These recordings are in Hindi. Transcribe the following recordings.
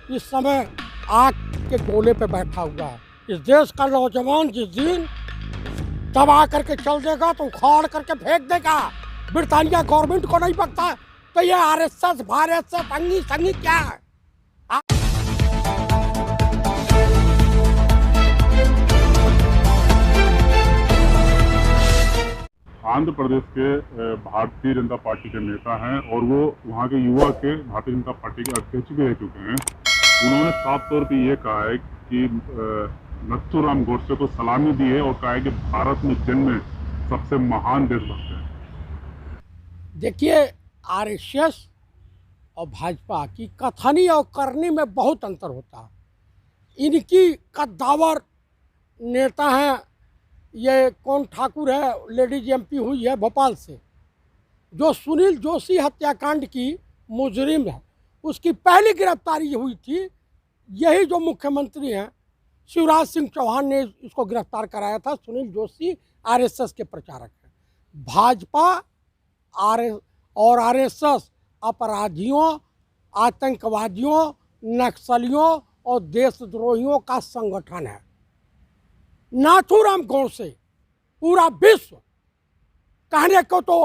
इस समय आग के गोले पे बैठा हुआ है। इस देश का नौजवान जिस दिन दबा करके चल देगा तो उखाड़ करके फेंक देगा। ब्रिटानिया गवर्नमेंट को नहीं पकता तो ये आरएसएस भारत संगी संगी क्या है। आंध्र प्रदेश के भारतीय जनता पार्टी के नेता हैं और वो वहाँ के युवा के भारतीय जनता पार्टी के अध्यक्ष भी रह चुके हैं। उन्होंने साफ तौर पे ये कहा है कि नथुराम गोडसे को सलामी दी है और कहा है कि भारत में जन्मे सबसे महान देशभक्त हैं। देखिए, आरएसएस और भाजपा की कथनी और करनी में बहुत अंतर होता है। इनकी कद्दावर नेता हैं, ये कौन ठाकुर है, लेडीज एमपी हुई है भोपाल से, जो सुनील जोशी हत्याकांड की मुजरिम है, उसकी पहली गिरफ्तारी हुई थी। यही जो मुख्यमंत्री हैं शिवराज सिंह चौहान ने इसको गिरफ्तार कराया था। सुनील जोशी आरएसएस के प्रचारक हैं। भाजपा और आरएसएस अपराधियों, आतंकवादियों, नक्सलियों और देशद्रोहियों का संगठन है। नाथूराम गोडसे पूरा विश्व कहने को तो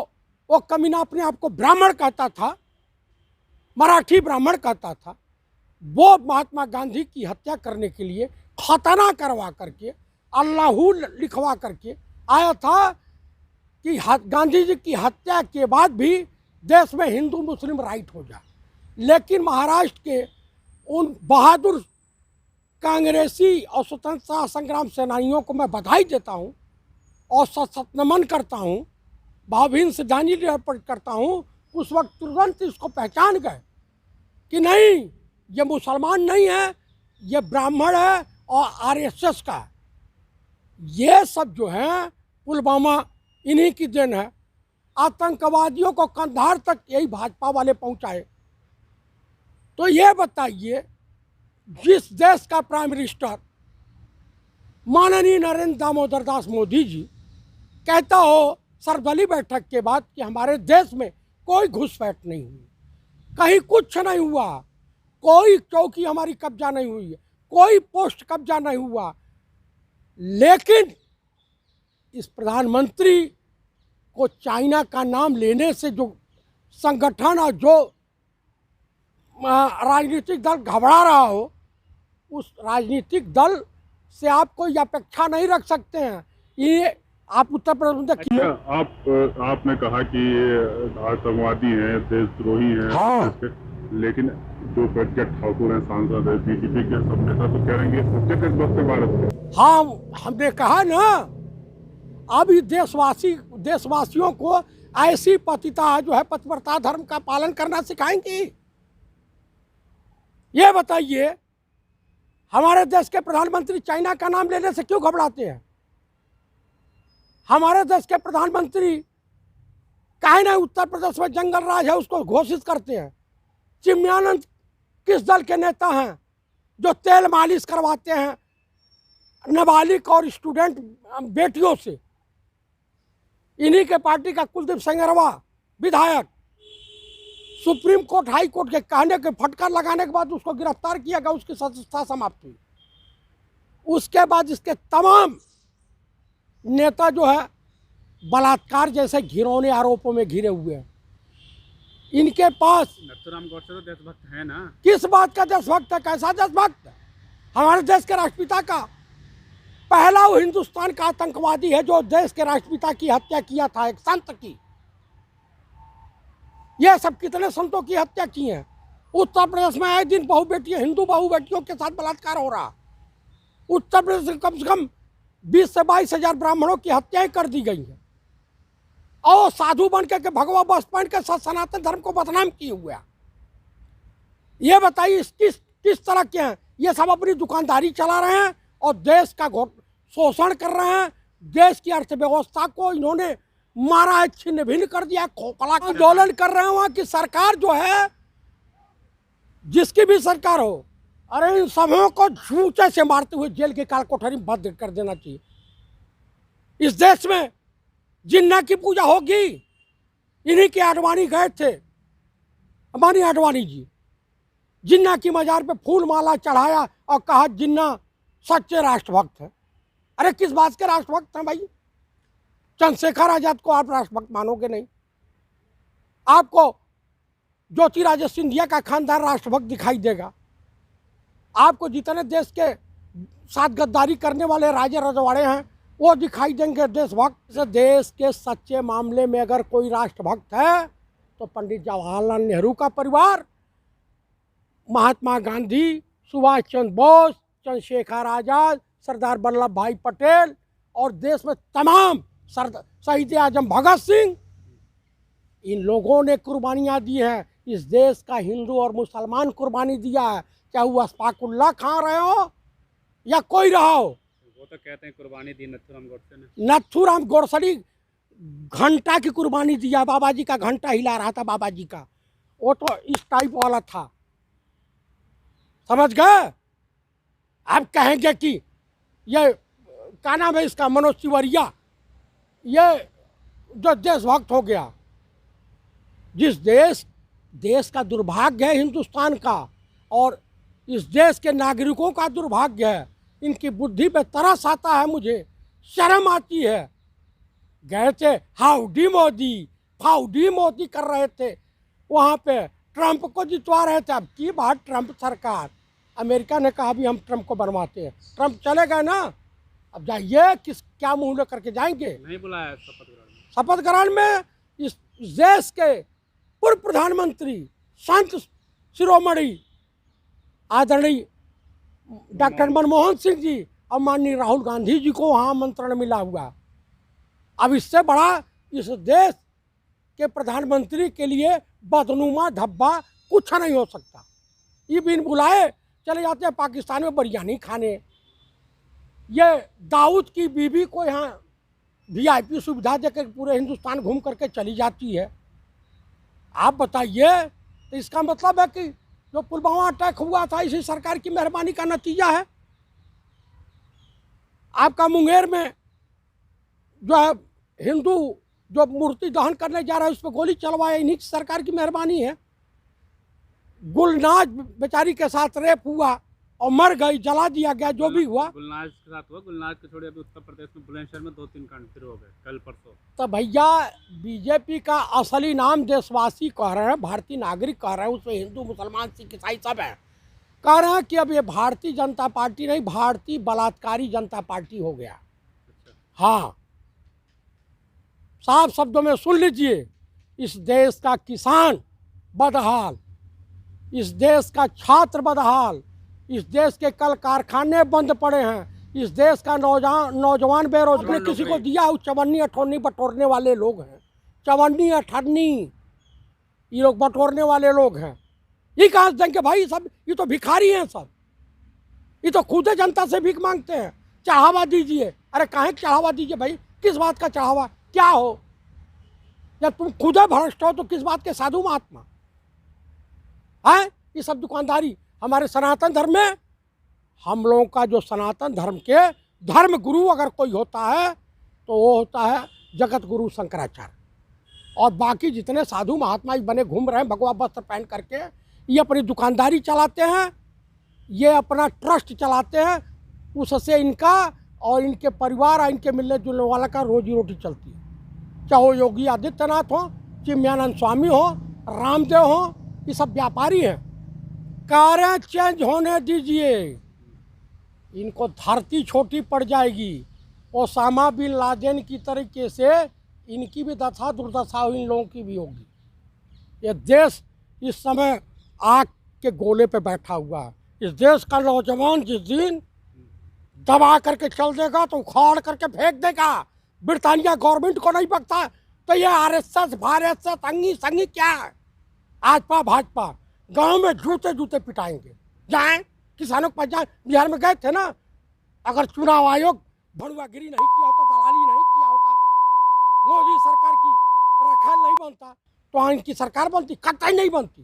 वो कमीना अपने आप को ब्राह्मण कहता था, मराठी ब्राह्मण कहता था। वो महात्मा गांधी की हत्या करने के लिए खतना करवा करके, अल्लाहू लिखवा करके आया था कि गांधी जी की हत्या के बाद भी देश में हिंदू मुस्लिम राइट हो जाए। लेकिन महाराष्ट्र के उन बहादुर कांग्रेसी और स्वतंत्रता संग्राम सेनानियों को मैं बधाई देता हूं और सत नमन करता हूं, भावभीनी श्रद्धांजलि अर्पित करता हूं। उस वक्त तुरंत इसको पहचान गए कि नहीं, ये मुसलमान नहीं है, ये ब्राह्मण है और आरएसएस का है। ये सब जो है पुलवामा इन्हीं की देन है। आतंकवादियों को कंधार तक यही भाजपा वाले पहुंचाए। तो ये बताइए, जिस देश का प्राइम मिनिस्टर माननीय नरेंद्र दामोदर दास मोदी जी कहता हो सर्वदलीय बैठक के बाद कि हमारे देश में कोई घुसपैठ नहीं हुई, कहीं कुछ नहीं हुआ, कोई चौकी हमारी कब्जा नहीं हुई है, कोई पोस्ट कब्जा नहीं हुआ, लेकिन इस प्रधानमंत्री को चाइना का नाम लेने से जो संगठन और जो राजनीतिक दल घबरा रहा हो, उस राजनीतिक दल से आप कोई अपेक्षा नहीं रख सकते हैं। ये आप उत्तर प्रदेश में आपने कहा कि ये आतंकवादी हैं, देशद्रोही हैं। हाँ। लेकिन जो प्रज्ञा ठाकुर हैं, सांसद है, बीजेपी के सब नेता तो कह रहे हैं सच्चे देशभक्त भारत के। हाँ, हमने कहा ना, अभी देशवासियों को ऐसी पतिता जो है पतिव्रता धर्म का पालन करना सिखाएंगी। ये बताइए, हमारे देश के प्रधानमंत्री चाइना का नाम लेने से क्यों घबराते हैं? हमारे देश के प्रधानमंत्री काहे ना उत्तर प्रदेश में जंगल राज है उसको घोषित करते हैं। चिन्मयानंद किस दल के नेता हैं जो तेल मालिश करवाते हैं नाबालिग और स्टूडेंट बेटियों से? इन्हीं के पार्टी का कुलदीप सेंगरवा विधायक सुप्रीम कोर्ट, हाई कोर्ट के कहने के फटकार लगाने के बाद उसको गिरफ्तार किया गया, उसकी सदस्यता समाप्त हुई। उसके बाद इसके तमाम नेता जो है बलात्कार जैसे घिनौने आरोपों में घिरे हुए हैं। इनके पास नथुराम गोडसे तो देशभक्त है ना। किस बात का देशभक्त है? कैसा देशभक्त? हमारे देश के राष्ट्रपिता का पहला वो हिंदुस्तान का आतंकवादी है जो देश के राष्ट्रपिता की हत्या किया था, एक संत की। यह सब कितने संतों की हत्या की है। उत्तर प्रदेश में आए दिन बहु बेटियां, हिंदू बहु बेटियों के साथ बलात्कार हो रहा। उत्तर प्रदेश में कम से कम 20 से 22 हजार ब्राह्मणों की हत्याएं कर दी गई हैं और साधु बन के भगवा बस पहन के साथ सनातन धर्म को बदनाम किए हुए हैं। ये बताइए किस तरह के हैं? ये सब अपनी दुकानदारी चला रहे हैं और देश का शोषण कर रहे हैं। देश की अर्थव्यवस्था को इन्होंने मारा है, छिन्न भिन्न कर दिया, खोखला आंदोलन कर रहे हैं। वहाँ की सरकार जो है, जिसकी भी सरकार हो, अरे इन सबों को झूठे से मारते हुए जेल के काल कोठरी में बंद कर देना चाहिए। इस देश में जिन्ना की पूजा होगी, इन्हीं के आडवाणी गए थे, अंबानी आडवाणी जी जिन्ना की मजार पे फूल माला चढ़ाया और कहा जिन्ना सच्चे राष्ट्रभक्त है। अरे किस बात के राष्ट्रभक्त हैं भाई? चंद्रशेखर आजाद को आप राष्ट्रभक्त मानोगे नहीं? आपको ज्योतिरादित्य सिंधिया का खानदान राष्ट्रभक्त दिखाई देगा? आपको जितने देश के साथ गद्दारी करने वाले राजे रजवाड़े हैं वो दिखाई देंगे देशभक्त। देश के सच्चे मामले में अगर कोई राष्ट्रभक्त है तो पंडित जवाहरलाल नेहरू का परिवार, महात्मा गांधी, सुभाष चंद्र बोस, चंद्रशेखर आजाद, सरदार वल्लभ भाई पटेल और देश में तमाम शहीद आजम भगत सिंह, इन लोगों ने कुर्बानियाँ दी हैं। इस देश का हिंदू और मुसलमान कुर्बानी दिया है, चाहे वो अशफाकुल्लाह खां रहे हो या कोई रहा हो। वो तो कहते हैं कुर्बानी दी नथुराम गोडसे ने। नथुराम गोडसे घंटा की कुर्बानी दिया, बाबा जी का घंटा हिला रहा था बाबा जी का, वो तो इस टाइप वाला था, समझ गए? आप कहेंगे कि ये क्या नाम है इसका, मनोज तिवारिया, ये जो देशभक्त हो गया। जिस देश का दुर्भाग्य है हिंदुस्तान का, और इस देश के नागरिकों का दुर्भाग्य है, इनकी बुद्धि पे तरस आता है, मुझे शर्म आती है। गए थे हाउडी मोदी, फाउडी मोदी कर रहे थे वहाँ पे, ट्रंप को जितवा रहे थे। अब की बात ट्रंप सरकार, अमेरिका ने कहा भी हम ट्रंप को बनवाते हैं, ट्रंप चले गए ना, अब जाइए क्या मुंह लेकर के जाएंगे? नहीं बुलाया शपथ ग्रहण में। शपथ ग्रहण में इस देश के पूर्व प्रधानमंत्री संत शिरोमणि आदरणीय डॉक्टर मनमोहन सिंह जी और माननीय राहुल गांधी जी को वहाँ आमंत्रण मिला हुआ। अब इससे बड़ा इस देश के प्रधानमंत्री के लिए बदनुमा धब्बा कुछ नहीं हो सकता। ये बिन बुलाए चले जाते हैं पाकिस्तान में बिरयानी खाने। ये दाऊद की बीवी को यहाँ VIP सुविधा देकर पूरे हिंदुस्तान घूम करके चली जाती है। आप बताइए, तो इसका मतलब है कि जो पुलवामा अटैक हुआ था इसी सरकार की मेहरबानी का नतीजा है। आपका मुंगेर में जो है हिंदू जो मूर्ति दहन करने जा रहा है उस पर गोली चलवाए, इन्हीं की सरकार की मेहरबानी है। गुलनाज बेचारी के साथ रेप हुआ और मर गई, जला दिया गया, जो भी हुआ। गुलनाज के साथ हुआ, गुलनाज के छोड़िए अभी उत्तर प्रदेश में बुलंदशहर में 2-3 कांड फिर हो गए कल परसों। तो भैया बीजेपी का असली नाम देशवासी कह रहे हैं, भारतीय नागरिक कह रहे हैं, उसमें हिंदू मुसलमान सिख ईसाई सब है। कह रहे हैं कि अब ये भारतीय जनता पार्टी नहीं, भारतीय बलात्कारी जनता पार्टी हो गया। हाँ, साफ शब्दों में सुन लीजिए, इस देश का किसान बदहाल, इस देश का छात्र बदहाल, इस देश के कल कारखाने बंद पड़े हैं, इस देश का नौजवान बेरोजगार, किसी को दिया हो चवन्नी अठन्नी बटोरने वाले लोग हैं, चवन्नी अठन्नी ये लोग बटोरने वाले लोग हैं। ये कहाँ से देंगे भाई? सब ये तो भिखारी हैं, सब ये तो खुद जनता से भीख मांगते हैं, चढ़ावा दीजिए। अरे काहे चढ़ावा दीजिए भाई? किस बात का चढ़ावा? क्या हो? जब तुम खुद भ्रष्ट हो तो किस बात के साधु महात्मा है? ये सब दुकानदारी। हमारे सनातन धर्म में, हम लोगों का जो सनातन धर्म के धर्म गुरु अगर कोई होता है तो वो होता है जगत गुरु शंकराचार्य। और बाकी जितने साधु महात्मा बने घूम रहे हैं भगवा वस्त्र पहन करके, ये अपनी दुकानदारी चलाते हैं, ये अपना ट्रस्ट चलाते हैं, उससे इनका और इनके परिवार और इनके मिलने जुलने वाला का रोजी रोटी चलती है। चाहे वो योगी आदित्यनाथ हो, चिन्मयानंद स्वामी हो, रामदेव हो, ये सब व्यापारी हैं। कारें चेंज होने दीजिए, इनको धरती छोटी पड़ जाएगी। ओसामा बिन लादेन की तरीके से इनकी भी दशा दुर्दशा इन लोगों की भी होगी। ये देश इस समय आग के गोले पे बैठा हुआ है। इस देश का नौजवान जिस दिन दबा करके चल देगा तो उखाड़ करके फेंक देगा। ब्रिटानिया गवर्नमेंट को नहीं बकता तो ये RSS भारत से संगी संगी क्या है? आजपा भाजपा गांव में जूते जूते पिटाएंगे। जाएं किसानों के पास जाएं। बिहार में गए थे ना, अगर चुनाव आयोग भड़ुआगिरी नहीं किया होता, दलाली नहीं किया होता, मोदी सरकार की रखेल नहीं बनता तो इनकी सरकार बनती? कतई नहीं बनती।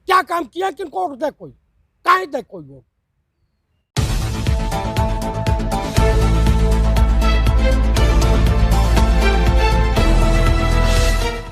क्या काम किया कि इनको वोट दे कोई? काहे दे कोई वोट?